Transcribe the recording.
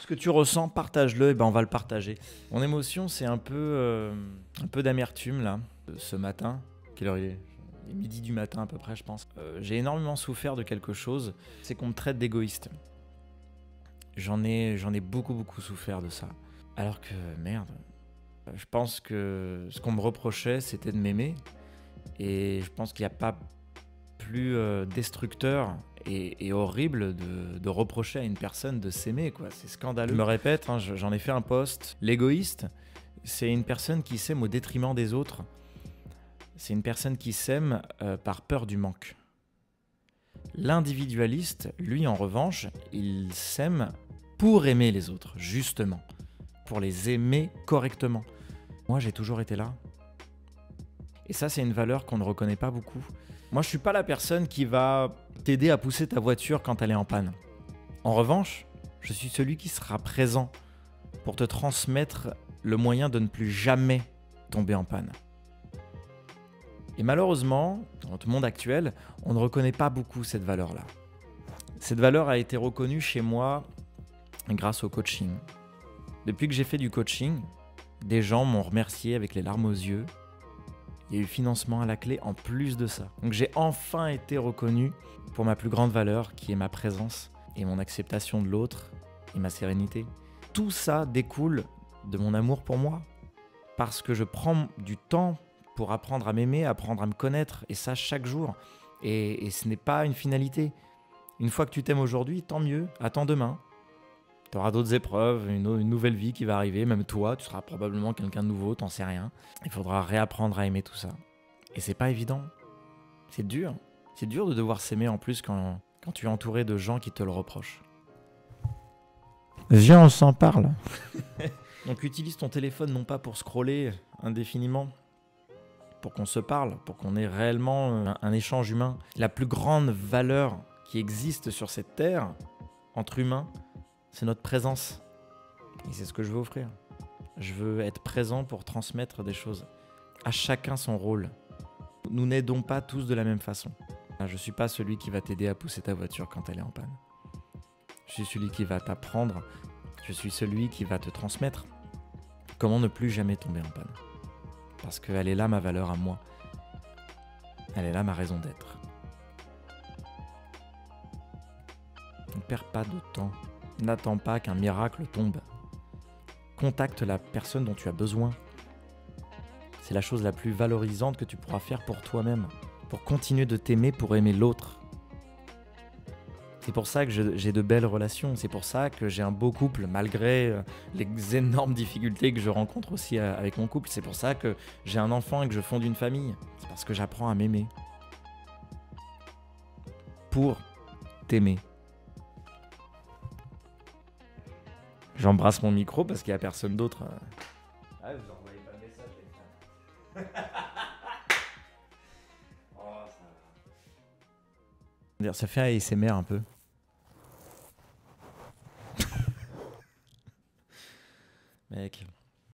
Ce que tu ressens, partage-le, et ben on va le partager. Mon émotion, c'est un peu d'amertume là, ce matin. Quelle heure il est? Il est midi du matin à peu près, je pense. J'ai énormément souffert de quelque chose, c'est qu'on me traite d'égoïste. J'en ai beaucoup souffert de ça. Alors que, merde, je pense que ce qu'on me reprochait, c'était de m'aimer. Et je pense qu'il n'y a pas plus destructeur et horrible de reprocher à une personne de s'aimer, quoi. C'est scandaleux. Je me répète, hein, j'en ai fait un post. L'égoïste, c'est une personne qui s'aime au détriment des autres. C'est une personne qui s'aime par peur du manque. L'individualiste, lui, en revanche, il s'aime pour aimer les autres, justement. Pour les aimer correctement. Moi, j'ai toujours été là. Et ça, c'est une valeur qu'on ne reconnaît pas beaucoup. Moi, je suis pas la personne qui va t'aider à pousser ta voiture quand elle est en panne. En revanche, je suis celui qui sera présent pour te transmettre le moyen de ne plus jamais tomber en panne. Et malheureusement, dans notre monde actuel, on ne reconnaît pas beaucoup cette valeur-là. Cette valeur a été reconnue chez moi grâce au coaching. Depuis que j'ai fait du coaching, des gens m'ont remercié avec les larmes aux yeux. Il y a eu financement à la clé en plus de ça. Donc j'ai enfin été reconnu pour ma plus grande valeur, qui est ma présence et mon acceptation de l'autre et ma sérénité. Tout ça découle de mon amour pour moi. Parce que je prends du temps pour apprendre à m'aimer, apprendre à me connaître, et ça chaque jour. Et ce n'est pas une finalité. Une fois que tu t'aimes aujourd'hui, tant mieux, attends demain. Tu auras d'autres épreuves, une nouvelle vie qui va arriver, même toi, tu seras probablement quelqu'un de nouveau, t'en sais rien. Il faudra réapprendre à aimer tout ça. Et c'est pas évident. C'est dur. C'est dur de devoir s'aimer en plus quand tu es entouré de gens qui te le reprochent. Viens, on s'en parle. Donc utilise ton téléphone non pas pour scroller indéfiniment, pour qu'on se parle, pour qu'on ait réellement un échange humain. La plus grande valeur qui existe sur cette terre, entre humains, c'est notre présence. Et c'est ce que je veux offrir. Je veux être présent pour transmettre des choses. À chacun son rôle. Nous n'aidons pas tous de la même façon. Je ne suis pas celui qui va t'aider à pousser ta voiture quand elle est en panne. Je suis celui qui va t'apprendre. Je suis celui qui va te transmettre comment ne plus jamais tomber en panne. Parce qu'elle est là ma valeur à moi. Elle est là ma raison d'être. Ne perds pas de temps. N'attends pas qu'un miracle tombe. Contacte la personne dont tu as besoin. C'est la chose la plus valorisante que tu pourras faire pour toi-même, pour continuer de t'aimer, pour aimer l'autre. C'est pour ça que j'ai de belles relations, c'est pour ça que j'ai un beau couple, malgré les énormes difficultés que je rencontre aussi avec mon couple. C'est pour ça que j'ai un enfant et que je fonde une famille. C'est parce que j'apprends à m'aimer. Pour t'aimer. J'embrasse mon micro parce qu'il n'y a personne d'autre. Ah, vous envoyez pas de message, les frères. Oh, ça fait ASMR un peu.